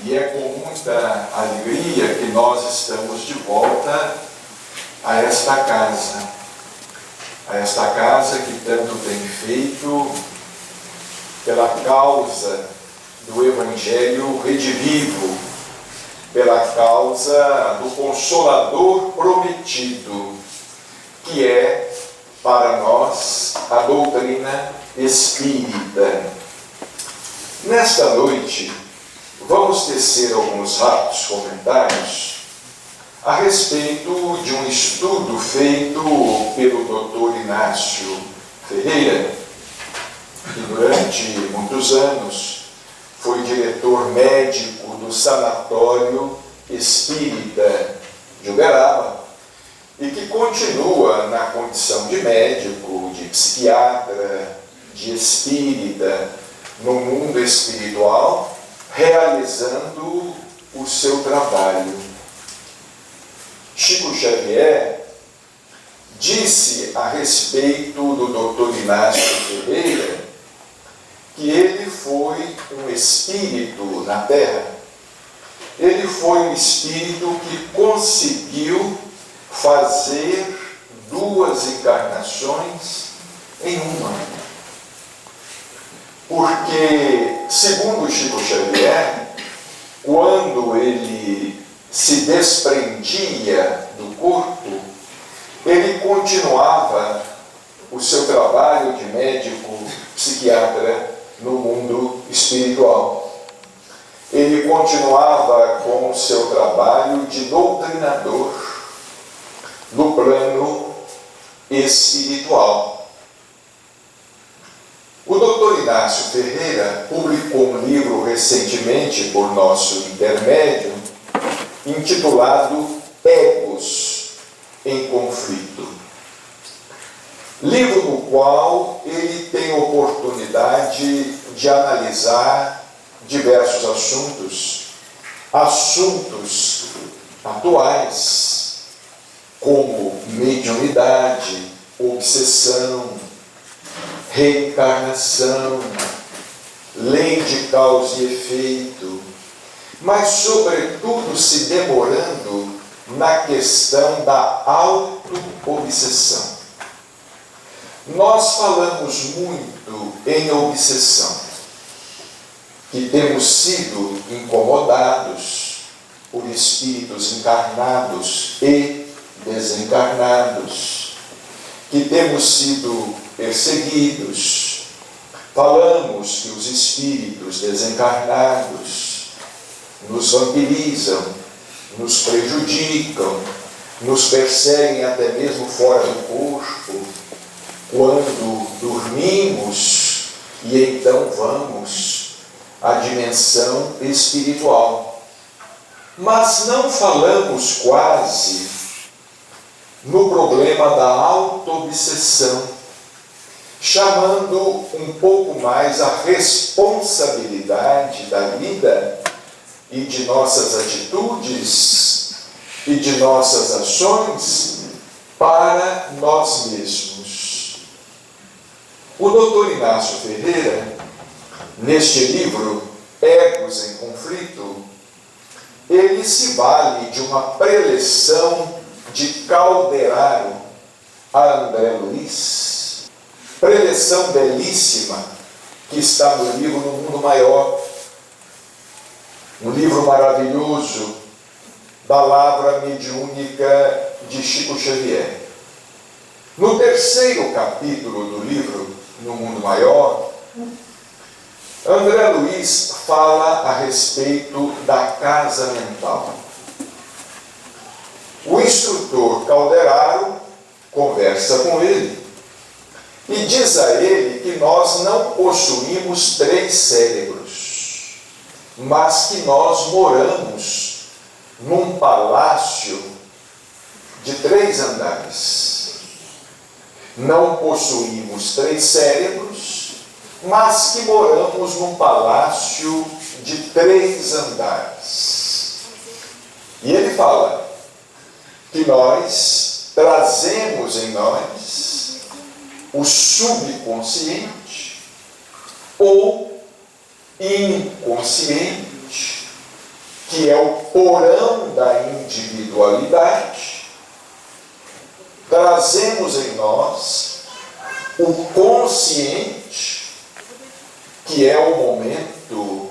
E é com muita alegria que nós estamos de volta a esta casa que tanto tem feito pela causa do Evangelho redivivo, pela causa do Consolador prometido, que é para nós a doutrina espírita. Nesta noite, vamos tecer alguns rápidos comentários a respeito de um estudo feito pelo Dr. Inácio Ferreira, que durante muitos anos foi diretor médico do Sanatório Espírita de Uberaba e que continua na condição de médico, de psiquiatra, de espírita, no mundo espiritual, realizando o seu trabalho. Chico Xavier disse a respeito do Dr. Inácio Ferreira que ele foi um espírito na Terra. Ele foi um espírito que conseguiu fazer duas encarnações em uma. Porque, segundo Chico Xavier, quando ele se desprendia do corpo, ele continuava o seu trabalho de médico psiquiatra no mundo espiritual. Ele continuava com o seu trabalho de doutrinador no plano espiritual. O Dr. Inácio Ferreira publicou um livro recentemente por nosso intermédio, intitulado Egos em Conflito. Livro no qual ele tem oportunidade de analisar diversos assuntos atuais, como mediunidade, obsessão, reencarnação, lei de causa e efeito, mas sobretudo se demorando na questão da auto-obsessão. Nós falamos muito em obsessão, que temos sido incomodados por espíritos encarnados e desencarnados, que temos sido perseguidos. Falamos que os espíritos desencarnados nos vampirizam, nos prejudicam, nos perseguem até mesmo fora do corpo, quando dormimos e então vamos à dimensão espiritual. Mas não falamos quase no problema da auto-obsessão, chamando um pouco mais a responsabilidade da vida e de nossas atitudes e de nossas ações para nós mesmos. O Dr. Inácio Ferreira, neste livro, Egos em Conflito, ele se vale de uma preleção de Calderaro a André Luiz, preleção belíssima que está no livro No Mundo Maior, um livro maravilhoso da Lavra Mediúnica de Chico Xavier. No terceiro capítulo do livro No Mundo Maior, André Luiz fala a respeito da casa mental. O instrutor Calderaro conversa com ele e diz a ele que nós não possuímos 3 cérebros, mas que nós moramos num palácio de 3 andares. Não possuímos 3 cérebros, mas que moramos num palácio de 3 andares. E ele fala que nós trazemos em nós o subconsciente ou inconsciente que é o porão da individualidade, trazemos em nós o consciente, que é o momento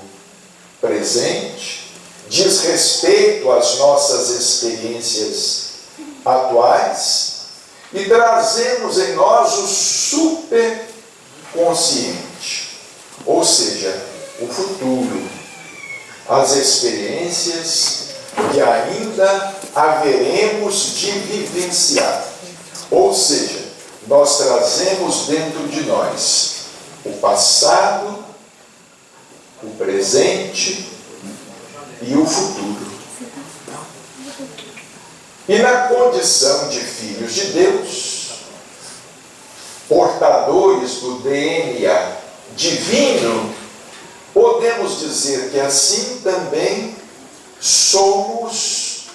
presente, diz respeito às nossas experiências atuais, e trazemos em nós o superconsciente, ou seja, o futuro, as experiências que ainda haveremos de vivenciar. Ou seja, nós trazemos dentro de nós o passado, o presente e o futuro. E na condição de filhos de Deus, portadores do DNA divino, podemos dizer que assim também somos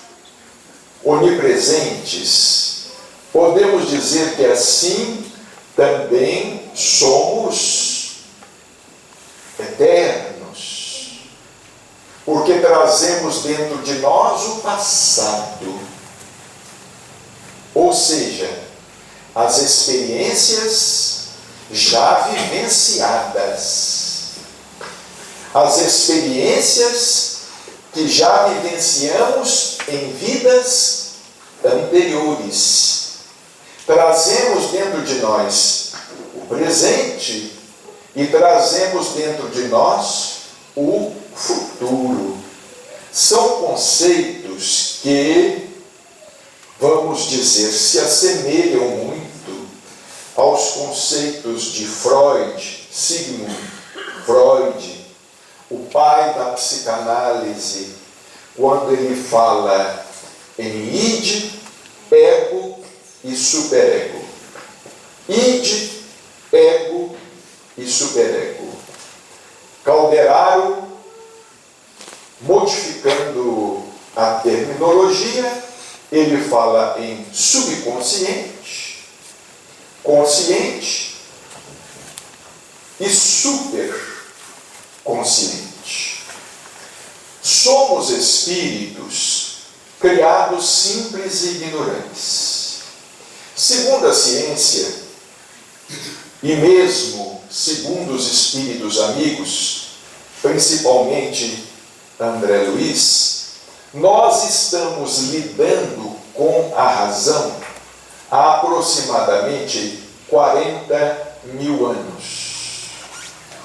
onipresentes. Podemos dizer que assim também somos eternos, porque trazemos dentro de nós o passado. Ou seja, as experiências já vivenciadas, as experiências que já vivenciamos em vidas anteriores. Trazemos dentro de nós o presente e trazemos dentro de nós o futuro. São conceitos que, vamos dizer, se assemelham muito aos conceitos de Freud, Sigmund Freud, o pai da psicanálise, quando ele fala em id, ego e superego. Id, ego e superego. Calderaro, modificando a terminologia, ele fala em subconsciente, consciente e superconsciente. Somos espíritos criados simples e ignorantes. Segundo a ciência, e mesmo segundo os espíritos amigos, principalmente André Luiz, nós estamos lidando com a razão há aproximadamente 40 mil anos.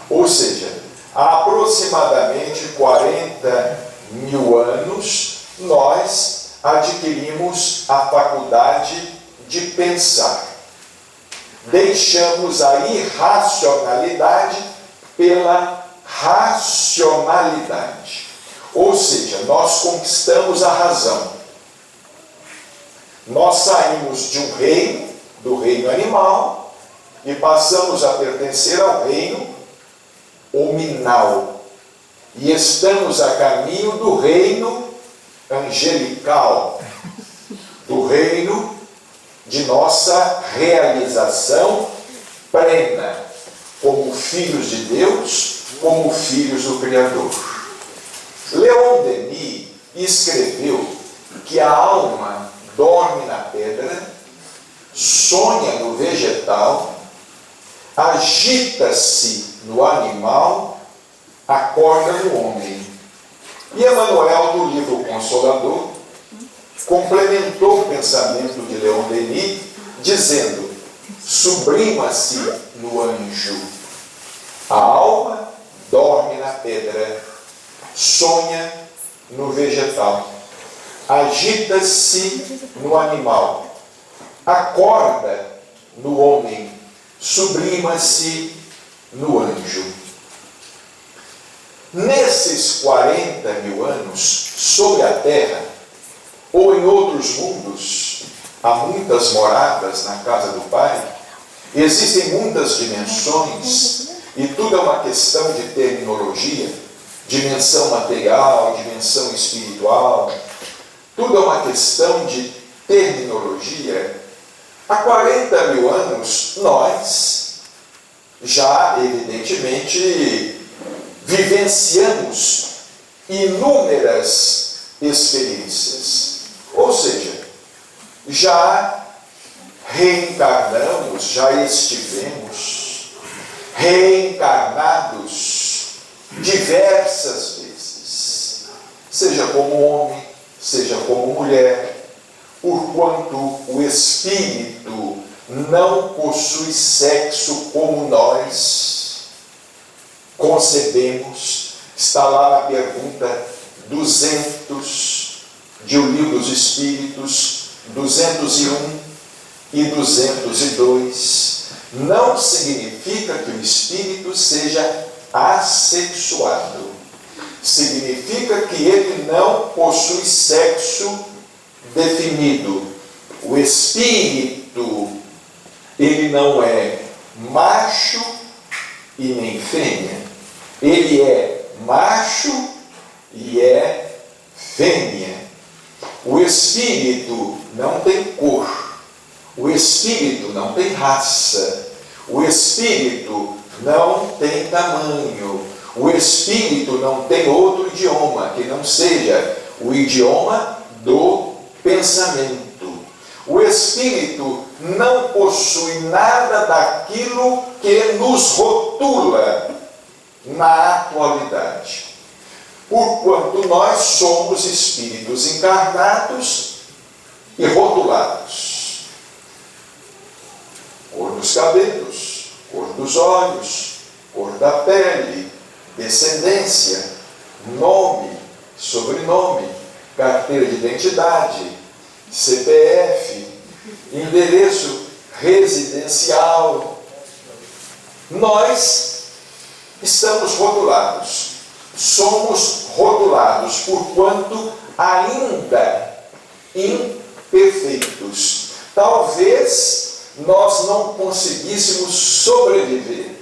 Ou seja, há aproximadamente 40 mil anos, nós adquirimos a faculdade de pensar. Deixamos a irracionalidade pela racionalidade. Ou seja, nós conquistamos a razão. Nós saímos de um reino, do reino animal, e passamos a pertencer ao reino hominal. E estamos a caminho do reino angelical, do reino de nossa realização plena, como filhos de Deus, como filhos do Criador. Leon Denis escreveu que a alma dorme na pedra, sonha no vegetal, agita-se no animal, acorda no homem. E Emmanuel, no livro Consolador, complementou o pensamento de Leon Denis, dizendo: sublima-se no anjo. A alma dorme na pedra, sonha no vegetal, agita-se no animal, acorda no homem, sublima-se no anjo. Nesses 40 mil anos, sobre a terra, ou em outros mundos, há muitas moradas na casa do Pai, existem muitas dimensões, e tudo é uma questão de terminologia, dimensão material, dimensão espiritual, tudo é uma questão de terminologia. Há 40 mil anos, nós já, evidentemente, vivenciamos inúmeras experiências. Ou seja, já reencarnamos, já estivemos reencarnados diversas vezes, seja como homem, seja como mulher, porquanto o espírito não possui sexo como nós concebemos. Está lá na pergunta 200 de O Livro dos Espíritos, 201 e 202. Não significa que o espírito seja assexuado. Significa que ele não possui sexo definido. O espírito, ele não é macho e nem fêmea. Ele é macho e é fêmea. O espírito não tem cor. O espírito não tem raça. O espírito não tem tamanho. O espírito não tem outro idioma que não seja o idioma do pensamento. O espírito não possui nada daquilo que nos rotula na atualidade. Porquanto nós somos espíritos encarnados e rotulados. Cor dos cabelos, cor dos olhos, cor da pele, descendência, nome, sobrenome, carteira de identidade, CPF, endereço residencial. Nós estamos rotulados, somos rotulados porquanto ainda imperfeitos. Talvez nós não conseguíssemos sobreviver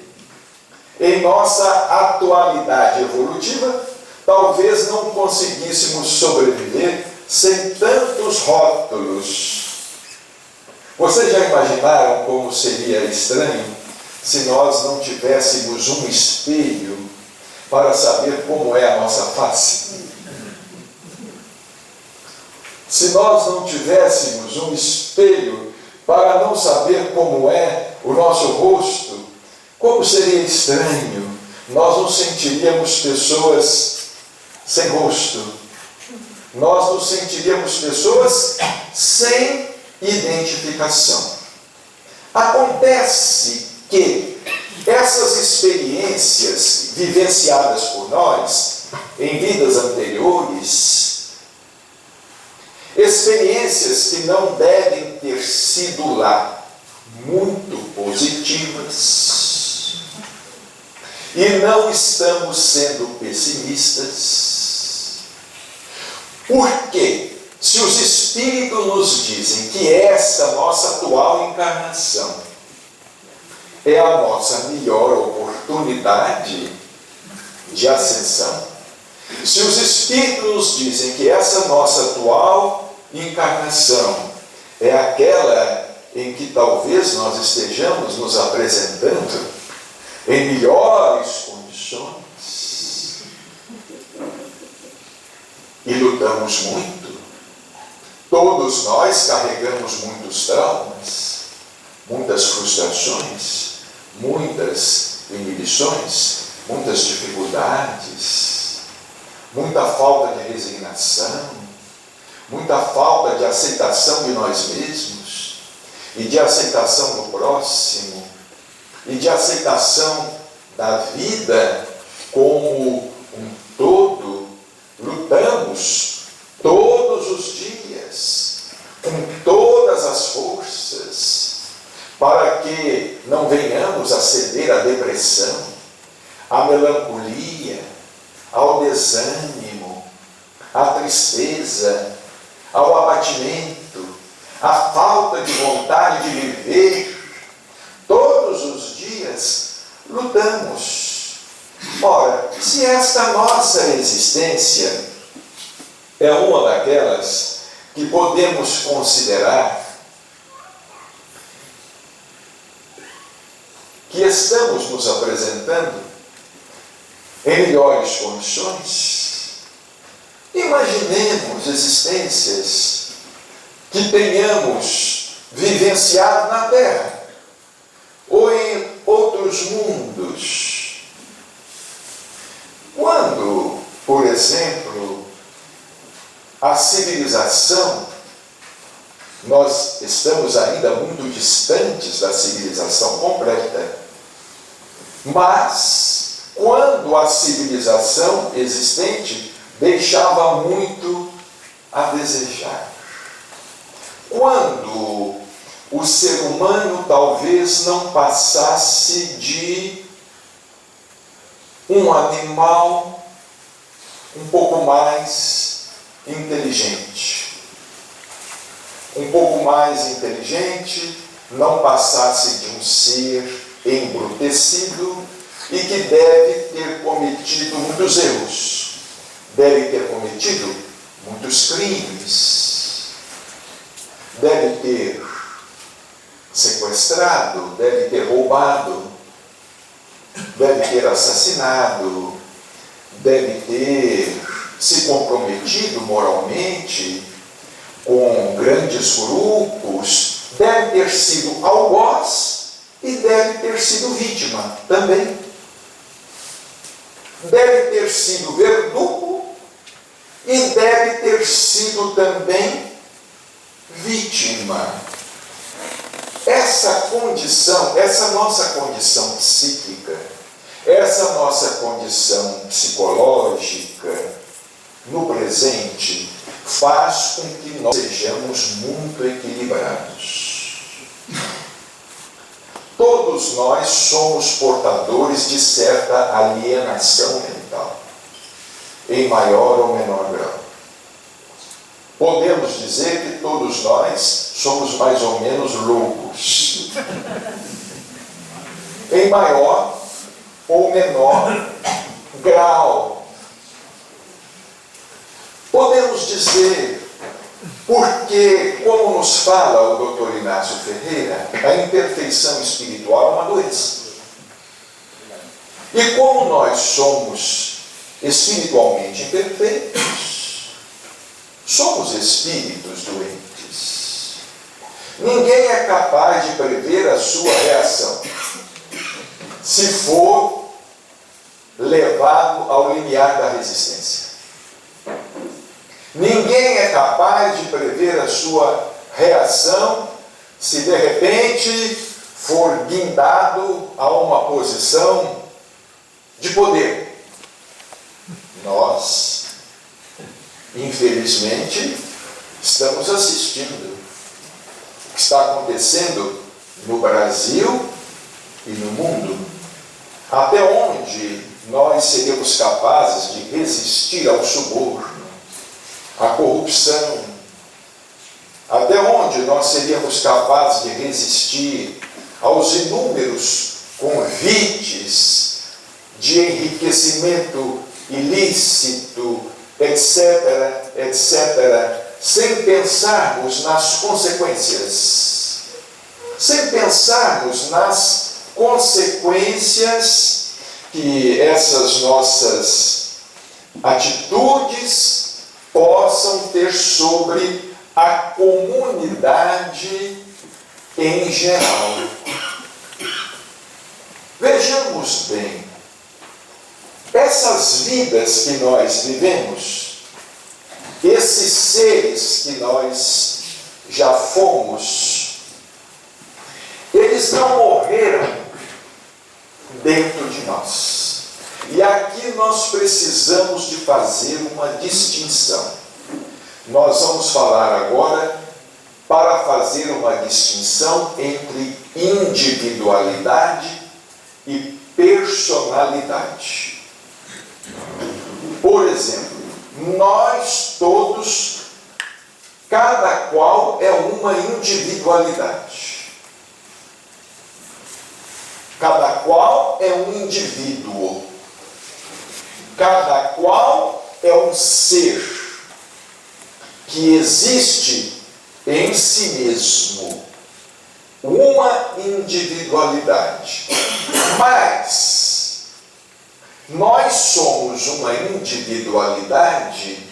em nossa atualidade evolutiva, talvez não conseguíssemos sobreviver sem tantos rótulos. Vocês já imaginaram como seria estranho se nós não tivéssemos um espelho para saber como é a nossa face? Se nós não tivéssemos um espelho para não saber como é o nosso rosto, como seria estranho, nós nos sentiríamos pessoas sem rosto, nós nos sentiríamos pessoas sem identificação. Acontece que essas experiências vivenciadas por nós em vidas anteriores, experiências que não devem ter sido lá muito positivas, e não estamos sendo pessimistas, porque se os Espíritos nos dizem que esta nossa atual encarnação é a nossa melhor oportunidade de ascensão, se os Espíritos nos dizem que essa nossa atual encarnação é aquela em que talvez nós estejamos nos apresentando em melhores condições e lutamos muito, todos nós carregamos muitos traumas, muitas frustrações, muitas inibições, muitas dificuldades, muita falta de resignação, muita falta de aceitação de nós mesmos e de aceitação do próximo e de aceitação da vida como um todo. Lutamos todos os dias, com todas as forças, para que não venhamos a ceder à depressão, à melancolia, ao desânimo, à tristeza, ao abatimento, à falta de vontade de viver. Todos os dias lutamos. Ora, se esta nossa existência é uma daquelas que podemos considerar que estamos nos apresentando em melhores condições, Imaginemos existências que tenhamos vivenciado na Terra ou em outros mundos. Quando, por exemplo, a civilização, nós estamos ainda muito distantes da civilização completa, mas quando a civilização existente deixava muito a desejar, quando o ser humano talvez não passasse de um animal um pouco mais inteligente, não passasse de um ser embrutecido e que deve ter cometido muitos erros, deve ter cometido muitos crimes, deve ter sequestrado, deve ter roubado, deve ter assassinado, deve ter se comprometido moralmente com grandes grupos, deve ter sido algoz e deve ter sido vítima também. Deve ter sido verdugo e deve ter sido também vítima. Essa condição, essa nossa condição psíquica, essa nossa condição psicológica no presente faz com que nós sejamos muito equilibrados. Todos nós somos portadores de certa alienação mental, em maior ou menor grau. Podemos dizer que todos nós somos mais ou menos loucos, em maior ou menor grau. Podemos dizer, porque, como nos fala o Dr. Inácio Ferreira, a imperfeição espiritual é uma doença. E como nós somos espiritualmente imperfeitos, somos espíritos doentes. Ninguém é capaz de prever a sua reação, se for levado ao limiar da resistência. Ninguém é capaz de prever a sua reação se de repente for guindado a uma posição de poder. Nós, infelizmente, estamos assistindo o que está acontecendo no Brasil e no mundo. Até onde nós seríamos capazes de resistir ao suborno, à corrupção? Até onde nós seríamos capazes de resistir aos inúmeros convites de enriquecimento ilícito, etc., etc., sem pensarmos nas consequências, sem pensarmos nas consequências que essas nossas atitudes possam ter sobre a comunidade em geral. Vejamos bem, essas vidas que nós vivemos, esses seres que nós já fomos, eles não morreram dentro de nós. E aqui nós precisamos de fazer uma distinção. Nós vamos falar agora para fazer uma distinção entre individualidade e personalidade. Por exemplo, nós todos, cada qual é uma individualidade. Cada qual é um indivíduo. Cada qual é um ser que existe em si mesmo. Uma individualidade. Mas nós somos uma individualidade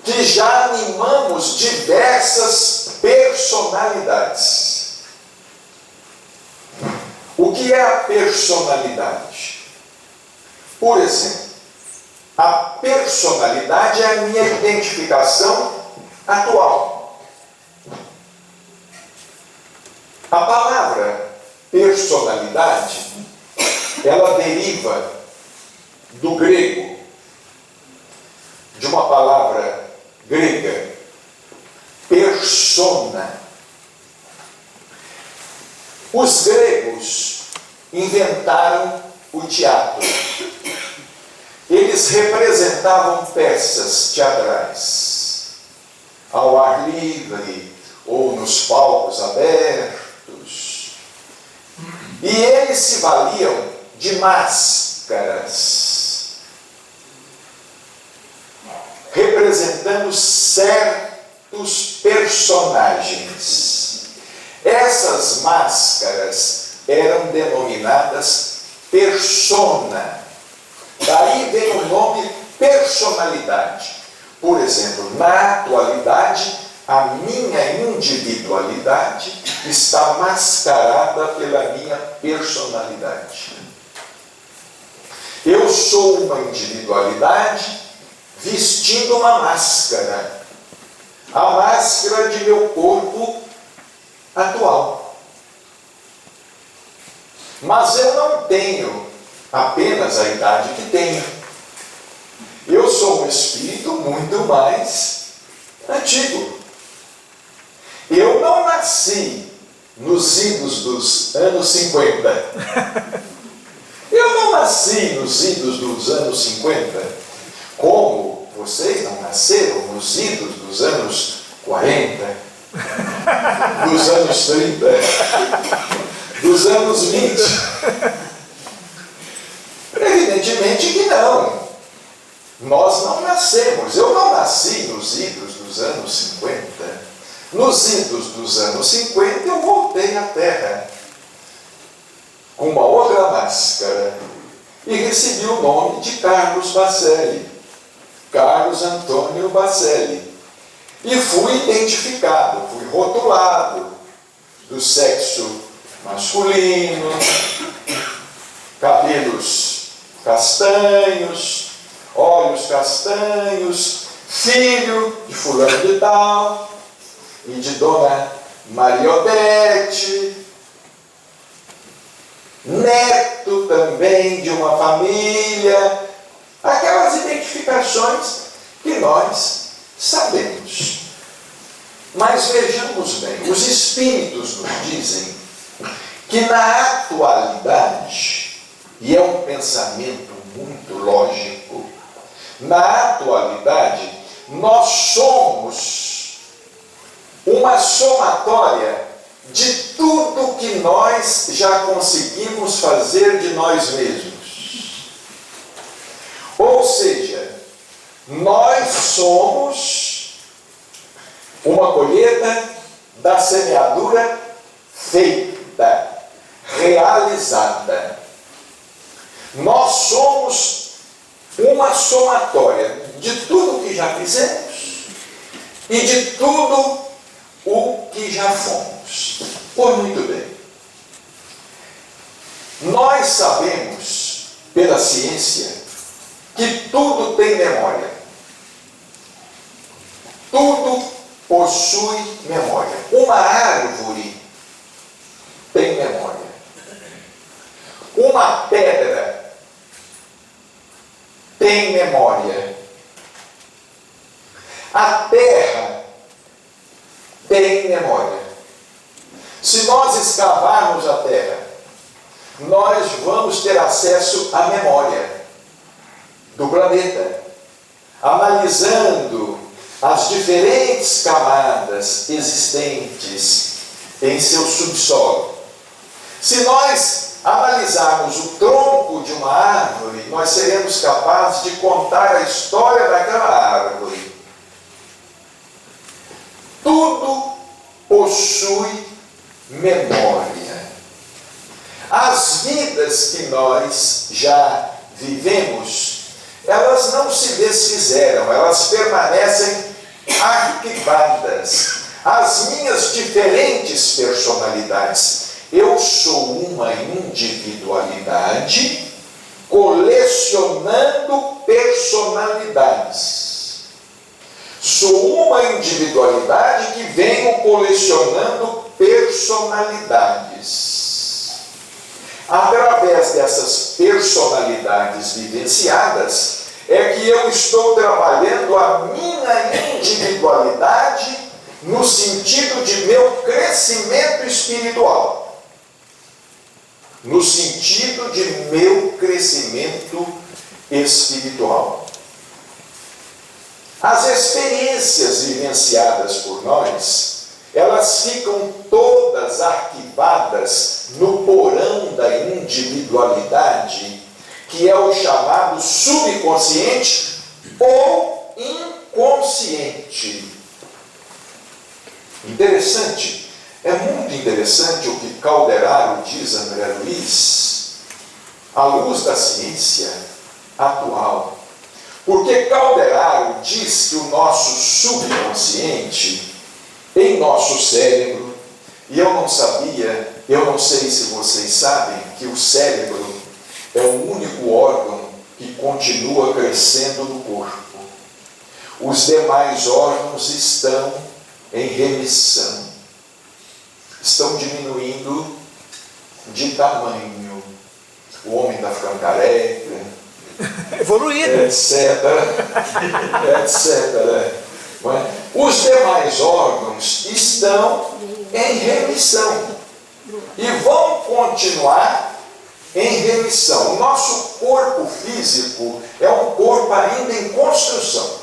que já animamos diversas personalidades. O que é a personalidade? Por exemplo, a personalidade é a minha identificação atual. A palavra personalidade, ela deriva do grego, de uma palavra grega, persona. Os gregos inventaram o teatro. Eles representavam peças teatrais ao ar livre ou nos palcos abertos. E eles se valiam de máscaras, representando certos personagens. Essas máscaras eram denominadas persona. Daí vem o nome personalidade. Por exemplo, na atualidade, a minha individualidade está mascarada pela minha personalidade. Eu sou uma individualidade vestindo uma máscara. A máscara de meu corpo atual. Mas eu não tenho apenas a idade que tenho. Eu sou um espírito muito mais antigo. Eu não nasci nos idos dos anos 50. Eu não nasci nos idos dos anos 50, como vocês não nasceram nos idos dos anos 40. Dos anos 30, dos anos 20. Evidentemente que não. Nós não nascemos. Eu não nasci nos idos dos anos 50. Nos idos dos anos 50 eu voltei à Terra com uma outra máscara e recebi o nome de Carlos Bacelli, Carlos Antônio Bacelli. E fui identificado, fui rotulado do sexo masculino, cabelos castanhos, olhos castanhos, filho de fulano de tal e de dona Mariodete, neto também de uma família, aquelas identificações que nós sabemos. Mas vejamos bem, os espíritos nos dizem que na atualidade, e é um pensamento muito lógico, na atualidade nós somos uma somatória de tudo que nós já conseguimos fazer de nós mesmos. Ou seja, nós somos uma colheita da semeadura feita, realizada. Nós somos uma somatória de tudo que já fizemos e de tudo o que já fomos. Pois muito bem. Nós sabemos, pela ciência, que tudo tem memória. Tudo possui memória. Uma árvore tem memória. Uma pedra tem memória. A terra tem memória. Se nós escavarmos a terra, nós vamos ter acesso à memória do planeta, analisando as diferentes camadas existentes em seu subsolo. Se nós analisarmos o tronco de uma árvore, nós seremos capazes de contar a história daquela árvore. Tudo possui memória. As vidas que nós já vivemos, elas não se desfizeram, elas permanecem arquivadas as minhas diferentes personalidades. Eu sou uma individualidade colecionando personalidades. Sou uma individualidade que venho colecionando personalidades. Através dessas personalidades vivenciadas, é que eu estou trabalhando a minha individualidade no sentido de meu crescimento espiritual. No sentido de meu crescimento espiritual. As experiências vivenciadas por nós, elas ficam todas arquivadas no porão da individualidade, que é o chamado subconsciente ou inconsciente. Interessante, é muito interessante o que Calderaro diz, André Luiz, à luz da ciência atual. Porque Calderaro diz que o nosso subconsciente, em nosso cérebro, e eu não sabia, eu não sei se vocês sabem, que o cérebro é o único órgão que continua crescendo no corpo. Os demais órgãos estão em remissão, estão diminuindo de tamanho. O homem está ficando careca, evoluído, etc. Os demais órgãos estão em remissão e vão continuar em remissão. O nosso corpo físico é um corpo ainda em construção.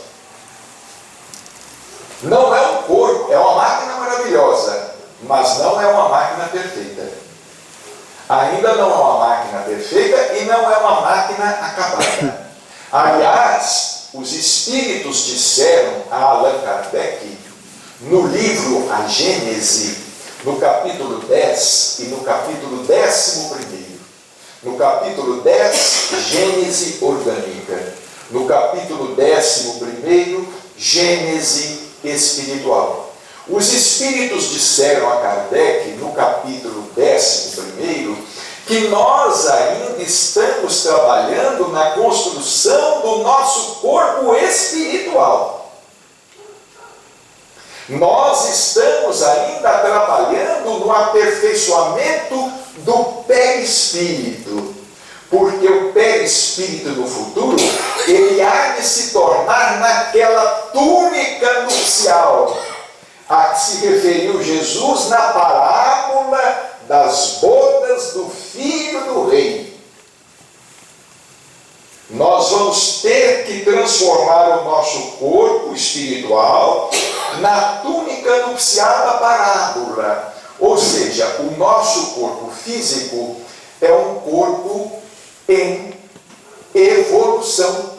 Não é um corpo, é uma máquina maravilhosa, mas não é uma máquina perfeita. Ainda não é uma máquina perfeita e não é uma máquina acabada. Aliás, os espíritos disseram a Allan Kardec, no livro A Gênese, no capítulo 10 e no capítulo 11º. No capítulo 10, Gênese orgânica. No capítulo 11º, Gênese espiritual. Os espíritos disseram a Kardec, no capítulo 11º, que nós ainda estamos trabalhando na construção do nosso corpo espiritual. Nós estamos ainda trabalhando no aperfeiçoamento do perispírito, porque o perispírito no futuro, ele há de se tornar naquela túnica nupcial a que se referiu Jesus na parábola das bodas do Filho do Rei. Nós vamos ter que transformar o nosso corpo espiritual na túnica nupcial da parábola. Ou seja, o nosso corpo físico é um corpo em evolução.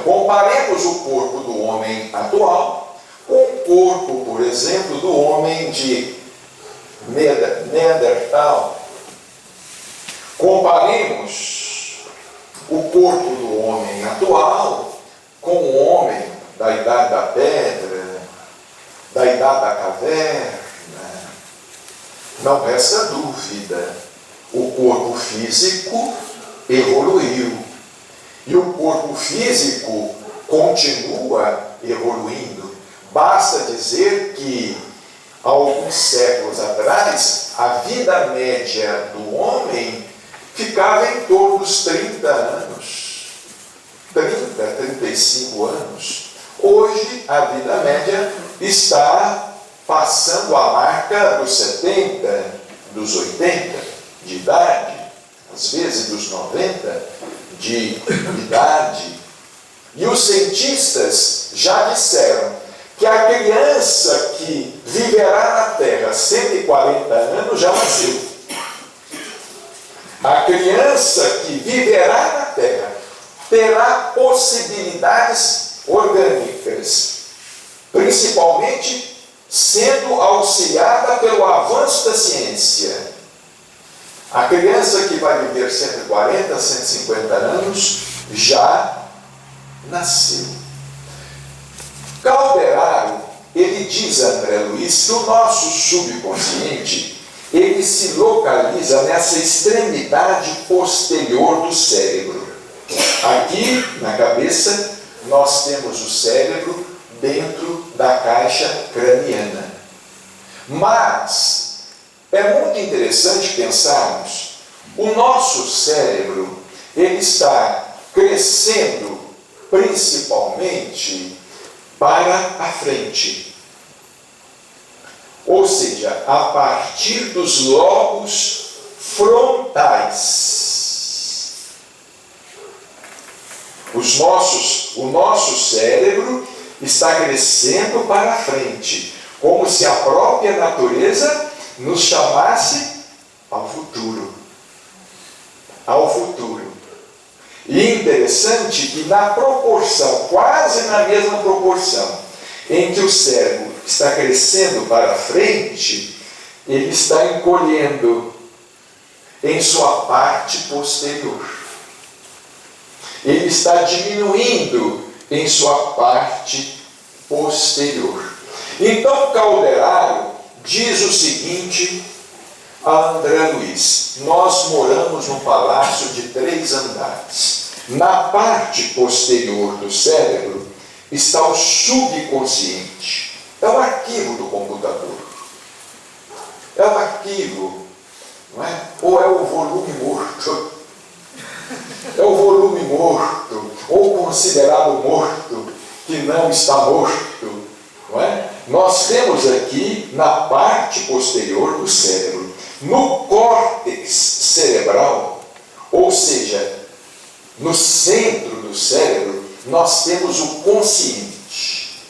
Comparemos o corpo do homem atual com o corpo, por exemplo, do homem de Neandertal. Comparemos o corpo do homem atual com o homem da idade da pedra, da idade da caverna. Não resta dúvida, o corpo físico evoluiu e o corpo físico continua evoluindo. Basta dizer que há alguns séculos atrás a vida média do homem ficava em torno dos 30 anos, 30, 35 anos. Hoje a vida média está passando a marca dos 70, dos 80 de idade, às vezes dos 90 de idade. E os cientistas já disseram que a criança que viverá na Terra 140 anos já nasceu. A criança que viverá na Terra terá possibilidades orgânicas, principalmente sendo auxiliada pelo avanço da ciência. A criança que vai viver 140, 150 anos já nasceu. Calderaro me diz André Luiz que o nosso subconsciente, ele se localiza nessa extremidade posterior do cérebro. Aqui na cabeça nós temos o cérebro dentro da caixa craniana. Mas é muito interessante pensarmos, o nosso cérebro, ele está crescendo principalmente para a frente. Ou seja, a partir dos lobos frontais. O nosso cérebro está crescendo para a frente, como se a própria natureza nos chamasse ao futuro. Ao futuro. E interessante que na proporção, quase na mesma proporção, em que o cérebro está crescendo para a frente, ele está encolhendo em sua parte posterior. Ele está diminuindo em sua parte posterior. Então Calderaro diz o seguinte a André Luiz: nós moramos num palácio de 3 andares. Na parte posterior do cérebro está o subconsciente. É o arquivo do computador. É o arquivo, não é? Ou é o volume morto. É o volume morto, ou considerado morto, que não está morto, não é? Nós temos aqui, na parte posterior do cérebro, no córtex cerebral, ou seja, no centro do cérebro, nós temos o consciente.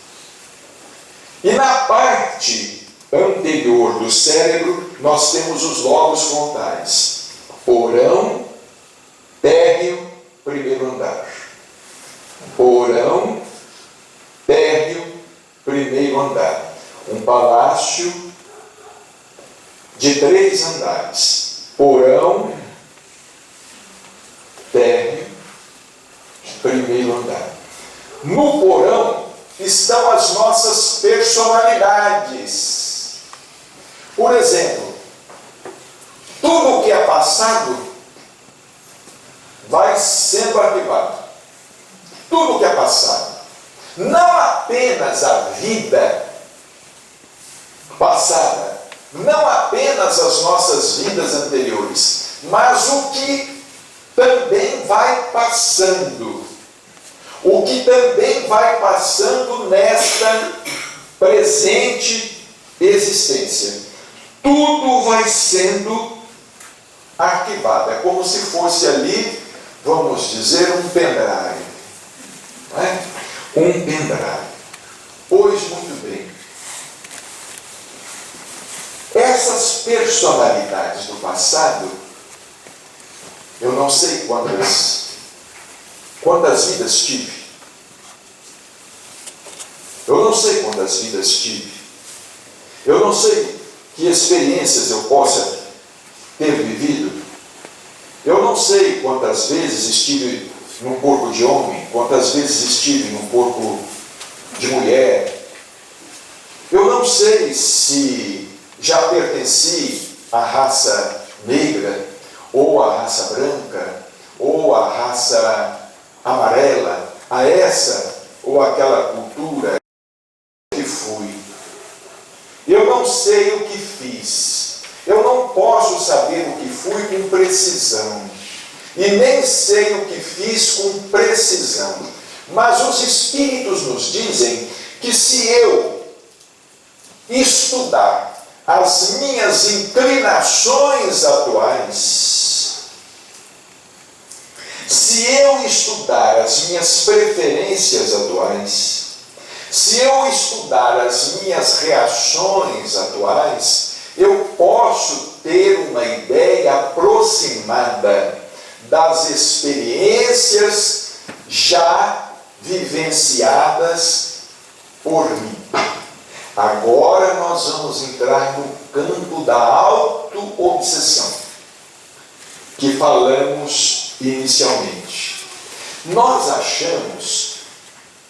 E na parte anterior do cérebro, nós temos os lobos frontais: porão, térreo, primeiro andar. Porão, térreo, primeiro andar. Um palácio de 3 andares. Porão, térreo, primeiro andar. No porão estão as nossas personalidades. Por exemplo, tudo o que é passado vai sendo arquivado. Tudo o que é passado. Não apenas a vida passada, não apenas as nossas vidas anteriores, mas o que também vai passando. O que também vai passando nesta presente existência. Tudo vai sendo arquivado. É como se fosse ali, vamos dizer, um pendrive. Não é? Um pendrive. Pois muito bem. Essas personalidades do passado, eu não sei quantas vidas tive. Eu não sei quantas vidas tive. Eu não sei que experiências eu possa ter vivido. Eu não sei quantas vezes estive num corpo de homem, quantas vezes estive num corpo de mulher. Eu não sei se já pertenci à raça negra, ou à raça branca, ou à raça amarela, a essa ou aquela cultura que fui. Eu não sei o que fiz. Eu não posso saber o que fui com precisão. E nem sei o que fiz com precisão. Mas os Espíritos nos dizem que se eu estudar as minhas inclinações atuais, se eu estudar as minhas preferências atuais, se eu estudar as minhas reações atuais, eu posso ter uma ideia aproximada das experiências já vivenciadas por mim. Agora nós vamos entrar no campo da auto-obsessão, que falamos inicialmente. Nós achamos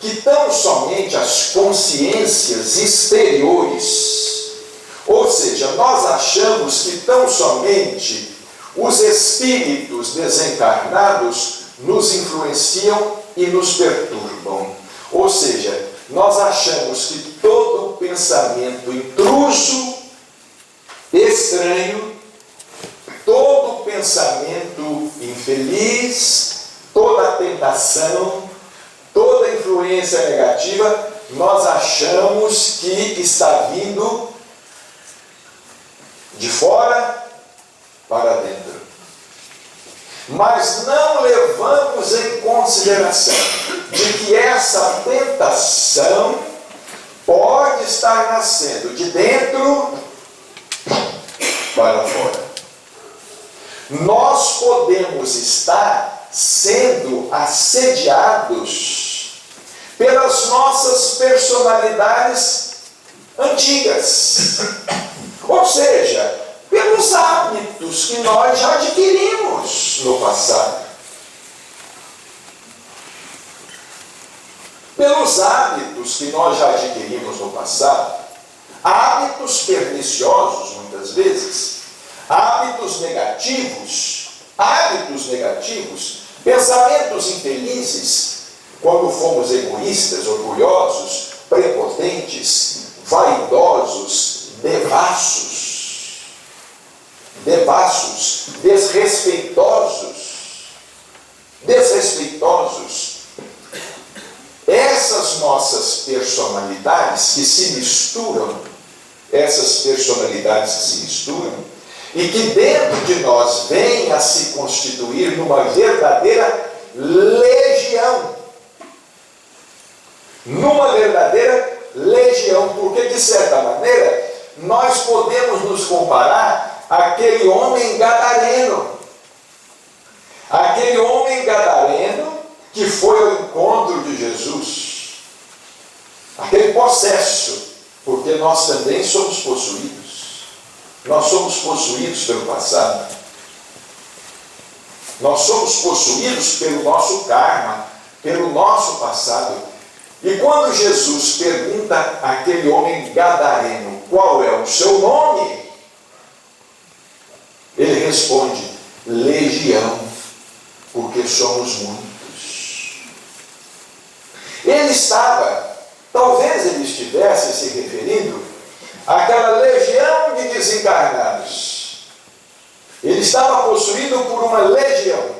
que tão somente as consciências exteriores, ou seja, nós achamos que tão somente os espíritos desencarnados nos influenciam e nos perturbam. Ou seja, nós achamos que todo pensamento intruso, estranho, todo pensamento infeliz, toda tentação, toda influência negativa, nós achamos que está vindo de fora para dentro. Mas não levamos em consideração de que essa tentação pode estar nascendo de dentro para fora. Nós podemos estar sendo assediados pelas nossas personalidades antigas, ou seja, pelos hábitos que nós já adquirimos no passado. Pelos hábitos que nós já adquirimos no passado, hábitos perniciosos muitas vezes, hábitos negativos, pensamentos infelizes, quando fomos egoístas, orgulhosos, prepotentes, vaidosos, devassos, desrespeitosos. Essas nossas personalidades que se misturam, e que dentro de nós vêm a se constituir numa verdadeira legião. Porque de certa maneira nós podemos nos comparar àquele homem gadareno. Aquele homem gadareno que foi ao encontro de Jesus. Aquele possesso, porque nós também somos possuídos. Nós somos possuídos pelo passado. Nós somos possuídos pelo nosso karma, pelo nosso passado. E quando Jesus pergunta àquele homem gadareno qual é o seu nome, ele responde: legião, porque somos muitos. Ele estava, talvez ele estivesse se referindo àquela legião de desencarnados. Ele estava possuído por uma legião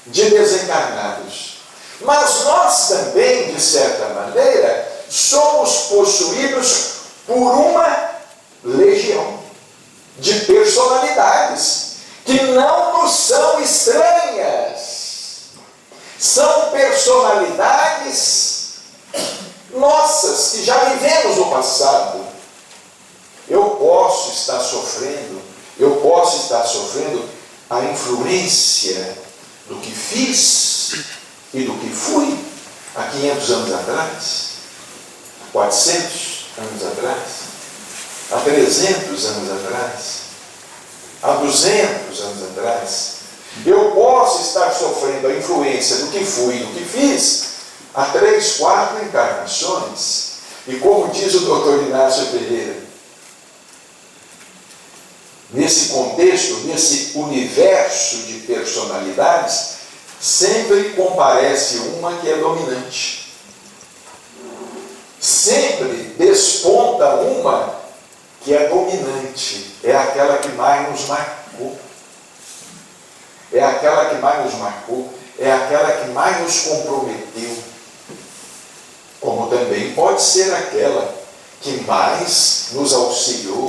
de desencarnados. Mas nós também, de certa maneira, somos possuídos por uma legião de personalidades que não nos são estranhas. São personalidades nossas que já vivemos no passado. Eu posso estar sofrendo a influência do que fiz e do que fui há 500 anos atrás, 400 anos atrás, há 300 anos atrás, há 200 anos atrás. Eu posso estar sofrendo a influência do que fui e do que fiz há 3, 4 encarnações. E como diz o Dr. Inácio Ferreira, nesse contexto, nesse universo de personalidades, sempre comparece uma que é dominante. Sempre desponta uma que é dominante. É aquela que mais nos marcou. É aquela que mais nos marcou. É aquela que mais nos comprometeu. Como também pode ser aquela que mais nos auxiliou,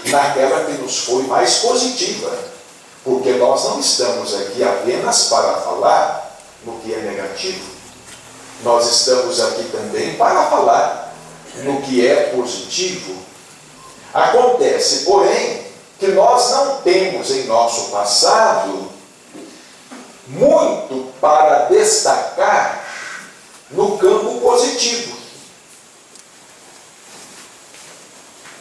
naquela que nos foi mais positiva. Porque nós não estamos aqui apenas para falar no que é negativo. Nós estamos aqui também para falar no que é positivo. Acontece, porém, que nós não temos em nosso passado muito para destacar no campo positivo.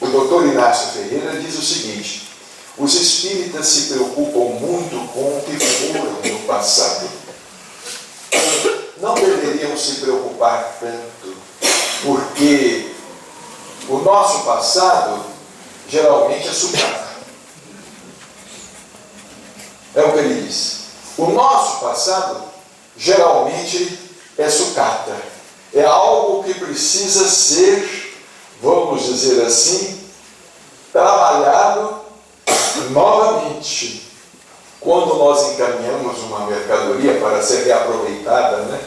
O Dr. Inácio Ferreira diz o seguinte: os espíritas se preocupam muito com o que foram no passado. Não devemos deveriam se preocupar tanto, porque o nosso passado geralmente é sucata. É o que ele diz. O nosso passado geralmente é sucata. É algo que precisa ser, vamos dizer assim, trabalhado novamente. Quando nós encaminhamos uma mercadoria para ser reaproveitada, né?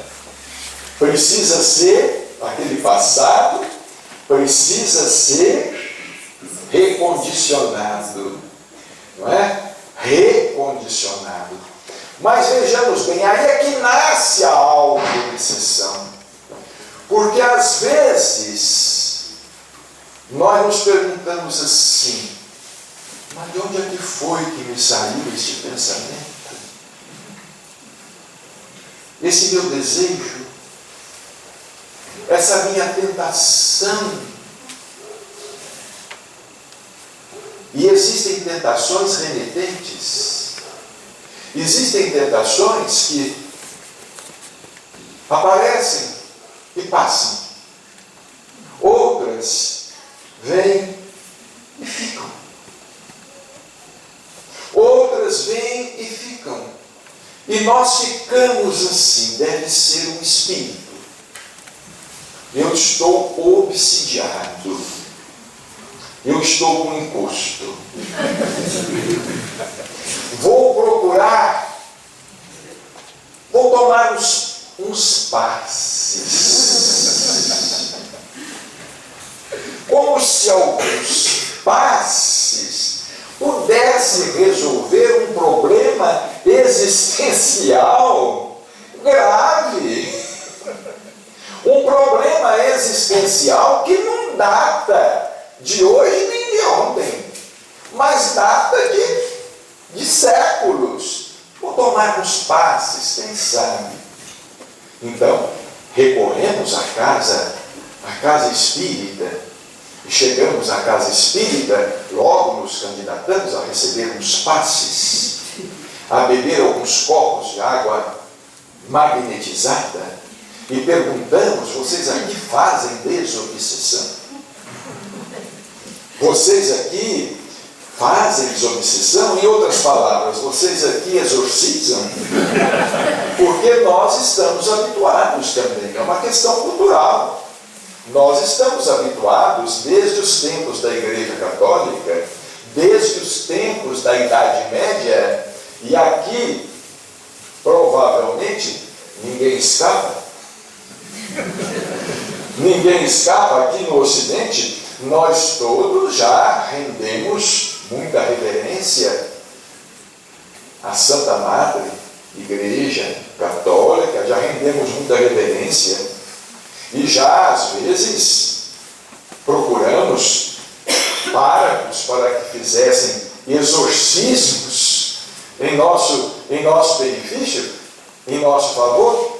Precisa ser, aquele passado, precisa ser recondicionado. Não é? Recondicionado. Mas vejamos bem, aí é que nasce a auto-obsessão. Porque às vezes nós nos perguntamos assim: mas de onde é que foi que me saiu este pensamento? Esse meu desejo? Essa minha tentação? E existem tentações remetentes. Existem tentações que aparecem e passam. Outras vêm e ficam. Outras vêm e ficam. E nós ficamos assim. Deve ser um espírito. Eu estou obsidiado. Eu estou com encosto. Vou procurar. Vou tomar uns passes. Como se alguns passes pudesse resolver um problema existencial grave. Um problema existencial que não data de hoje nem de ontem, mas data de séculos. Vou tomar uns passes, quem sabe? Então, recorremos à casa espírita. E chegamos à casa espírita, logo nos candidatamos a receber uns passes, a beber alguns copos de água magnetizada, e perguntamos: vocês aqui fazem desobsessão? Vocês aqui fazem desobsessão? Em outras palavras, vocês aqui exorcizam? Porque nós estamos habituados também, é uma questão cultural. Nós estamos habituados desde os tempos da Igreja Católica, desde os tempos da Idade Média, e aqui, provavelmente, ninguém escapa. Ninguém escapa aqui no Ocidente. Nós todos já rendemos muita reverência à Santa Madre Igreja Católica, já rendemos muita reverência. E já, às vezes, procuramos párocos para que fizessem exorcismos em nosso benefício, em nosso favor.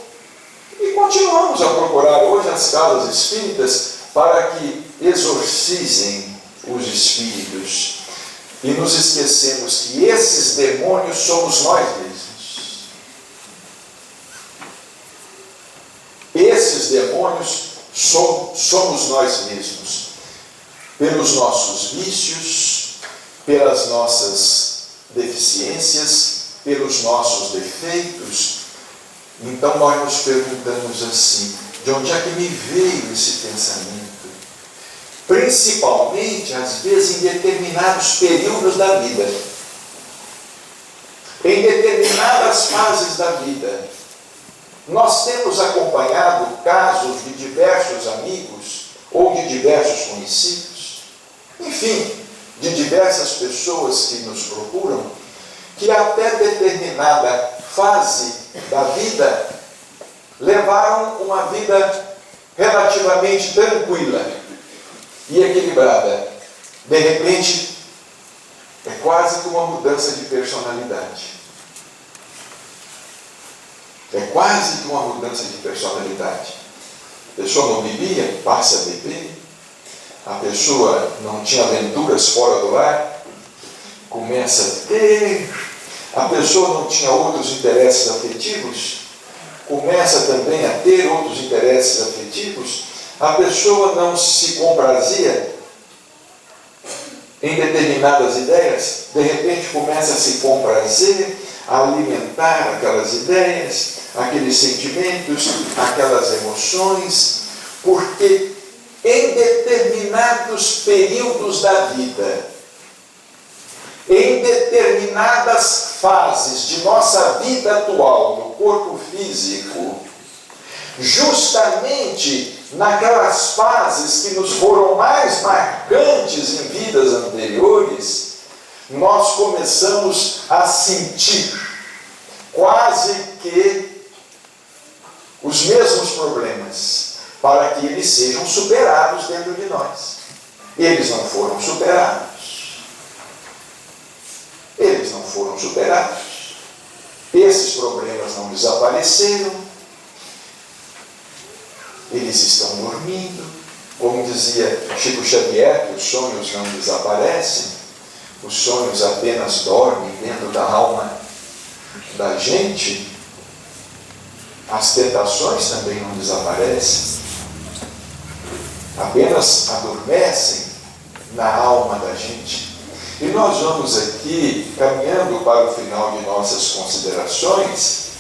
E continuamos a procurar hoje as casas espíritas para que exorcizem os espíritos. E nos esquecemos que esses demônios somos nós mesmos. Esses demônios somos nós mesmos, pelos nossos vícios, pelas nossas deficiências, pelos nossos defeitos. Então nós nos perguntamos assim: de onde é que me veio esse pensamento? Principalmente, às vezes, em determinados períodos da vida, em determinadas fases da vida. Nós temos acompanhado casos de diversos amigos ou de diversos conhecidos, enfim, de diversas pessoas que nos procuram, que até determinada fase da vida levaram uma vida relativamente tranquila e equilibrada. De repente, é quase que uma mudança de personalidade. É quase que uma mudança de personalidade. A pessoa não bebia, passa a beber. A pessoa não tinha aventuras fora do lar, começa a ter. A pessoa não tinha outros interesses afetivos, começa também a ter outros interesses afetivos, a pessoa não se comprazia em determinadas ideias, de repente começa a se comprazer, a alimentar aquelas ideias, aqueles sentimentos, aquelas emoções, porque em determinados períodos da vida, em determinadas fases de nossa vida atual, no corpo físico, justamente naquelas fases que nos foram mais marcantes em vidas anteriores, nós começamos a sentir quase que os mesmos problemas, para que eles sejam superados dentro de nós. Eles não foram superados. Eles não foram superados. Esses problemas não desapareceram. Eles estão dormindo. Como dizia Chico Xavier, que os sonhos não desaparecem. Os sonhos apenas dormem dentro da alma da gente. As tentações também não desaparecem. Apenas adormecem na alma da gente. E nós vamos aqui, caminhando para o final de nossas considerações,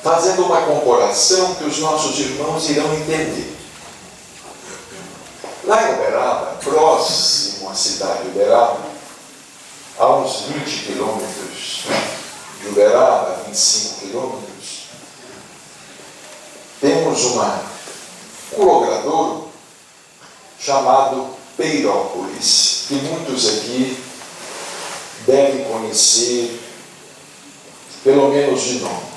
fazendo uma comparação que os nossos irmãos irão entender. Lá em Uberaba, próximo à cidade de Uberaba, a uns 20 quilômetros de Uberaba, 25 quilômetros, temos um logradouro chamado Peirópolis, que muitos aqui devem conhecer, pelo menos de nome.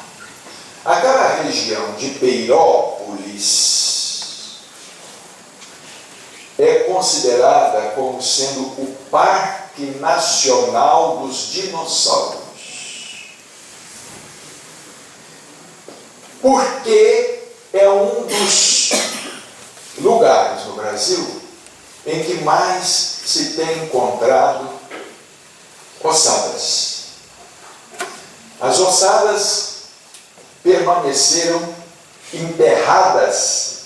Aquela região de Peirópolis é considerada como sendo o Parque Nacional dos Dinossauros. Porque é um dos lugares no Brasil em que mais se tem encontrado ossadas. As ossadas permaneceram enterradas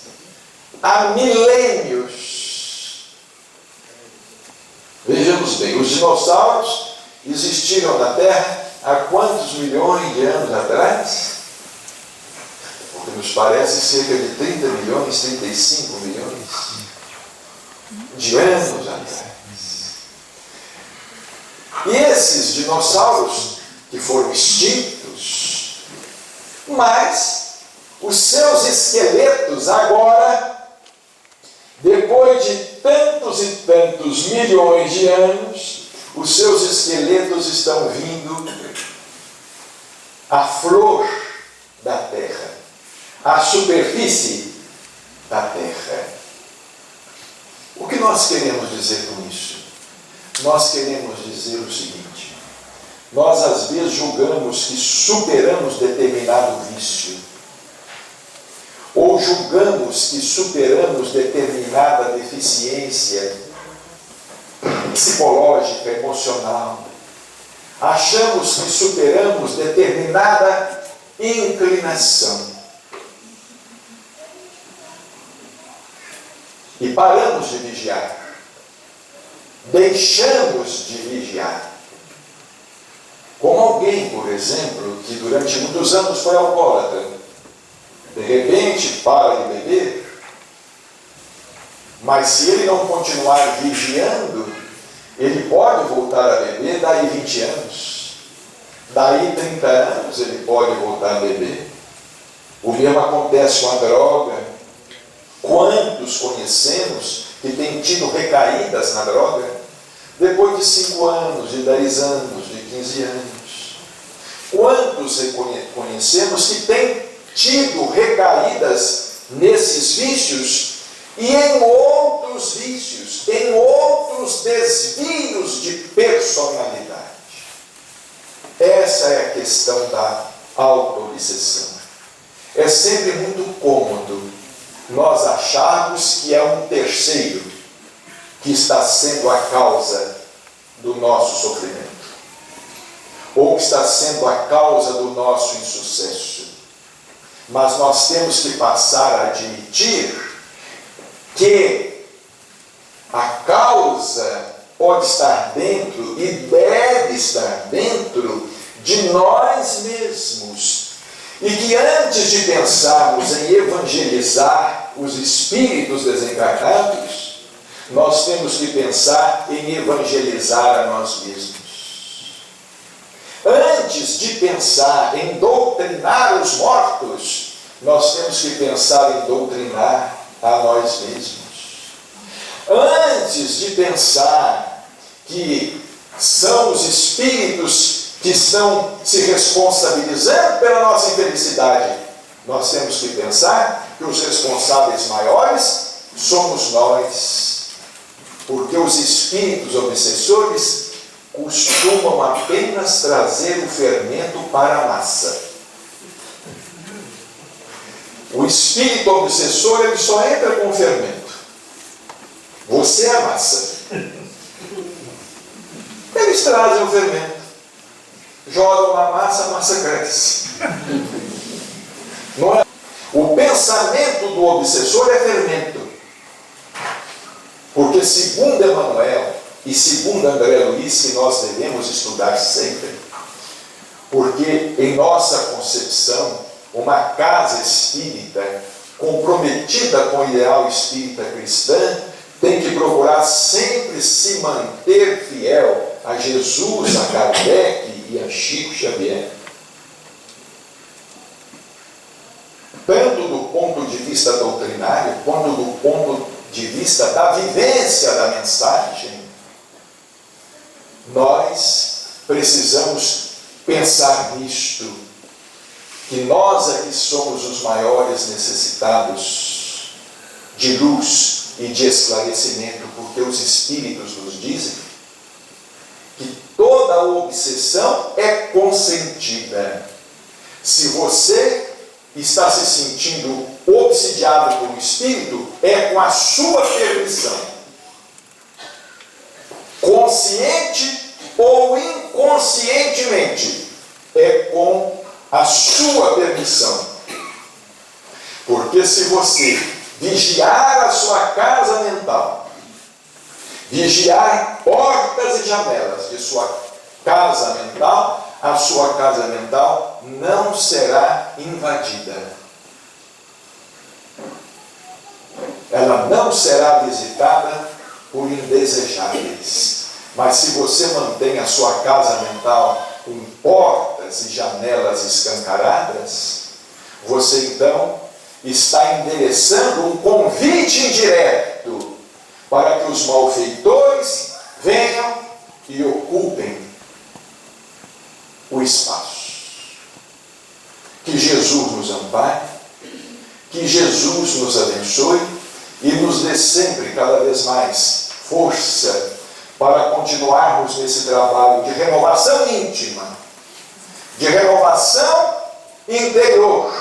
há milênios. Vejamos bem, os dinossauros existiram na Terra há quantos milhões de anos atrás? Porque nos parece cerca de 30 milhões, 35 milhões de anos atrás. E esses dinossauros que foram extintos, mas os seus esqueletos agora, depois de tantos e tantos milhões de anos, os seus esqueletos estão vindo à flor da terra, à superfície da terra. O que nós queremos dizer com isso? Nós queremos dizer o seguinte: nós às vezes julgamos que superamos determinado vício, ou julgamos que superamos determinada deficiência psicológica, emocional. Achamos que superamos determinada inclinação. E paramos de vigiar. Deixamos de vigiar. Como alguém, por exemplo, que durante muitos anos foi alcoólatra, de repente para de beber, mas se ele não continuar vigiando, ele pode voltar a beber daí 20 anos. Daí 30 anos ele pode voltar a beber. O mesmo acontece com a droga. Quantos conhecemos que têm tido recaídas na droga? Depois de 5 anos, de 10 anos, de 15 anos. Quantos conhecemos que têm tido recaídas nesses vícios e em outros vícios, em outros desvios de personalidade? Essa é a questão da autoobsessão. É sempre muito cômodo nós acharmos que é um terceiro que está sendo a causa do nosso sofrimento, ou que está sendo a causa do nosso insucesso. mas nós temos que passar a admitir que a causa pode estar dentro e deve estar dentro de nós mesmos. E que antes de pensarmos em evangelizar os espíritos desencarnados, nós temos que pensar em evangelizar a nós mesmos. Antes de pensar em doutrinar os mortos, nós temos que pensar em doutrinar a nós mesmos. Antes de pensar que são os espíritos que estão se responsabilizando pela nossa infelicidade, nós temos que pensar que os responsáveis maiores somos nós, porque os espíritos obsessores costumam apenas trazer o fermento para a massa. O espírito obsessor, ele só entra com o fermento. Você é a massa. Eles trazem o fermento, jogam na massa, a massa cresce. Não é? O pensamento do obsessor é fermento. Porque segundo Emmanuel e segundo André Luiz, que nós devemos estudar sempre, porque em nossa concepção, uma casa espírita comprometida com o ideal espírita cristã tem que procurar sempre se manter fiel a Jesus, a Kardec e a Chico Xavier. Tanto do ponto de vista doutrinário, quanto do ponto de vista da vivência da mensagem, nós precisamos pensar nisto, que nós é que somos os maiores necessitados de luz e de esclarecimento, porque os espíritos nos dizem que toda obsessão é consentida. Se você está se sentindo obsidiado por um espírito, é com a sua permissão. Consciente ou inconscientemente, é com a sua permissão. Porque se você vigiar a sua casa mental, vigiar portas e janelas de sua casa mental, a sua casa mental não será invadida. Ela não será visitada por indesejáveis. Mas se você mantém a sua casa mental com portas e janelas escancaradas, você então está endereçando um convite indireto para que os malfeitores venham e ocupem o espaço. Que Jesus nos ampare, que Jesus nos abençoe e nos dê sempre, cada vez mais, força para continuarmos nesse trabalho de renovação íntima, de renovação interior,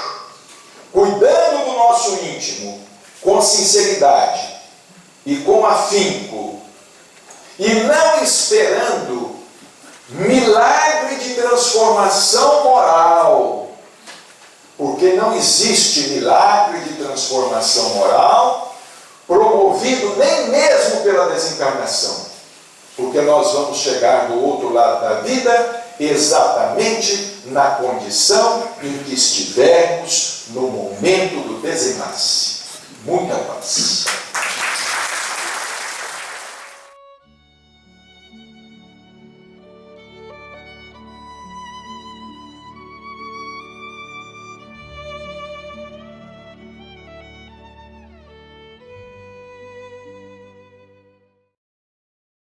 cuidando do nosso íntimo com sinceridade e com afinco, e não esperando milagre de transformação moral, porque não existe milagre de transformação moral promovido nem mesmo pela desencarnação, porque nós vamos chegar do outro lado da vida exatamente na condição em que estivermos no momento do desenlace. Muita paz.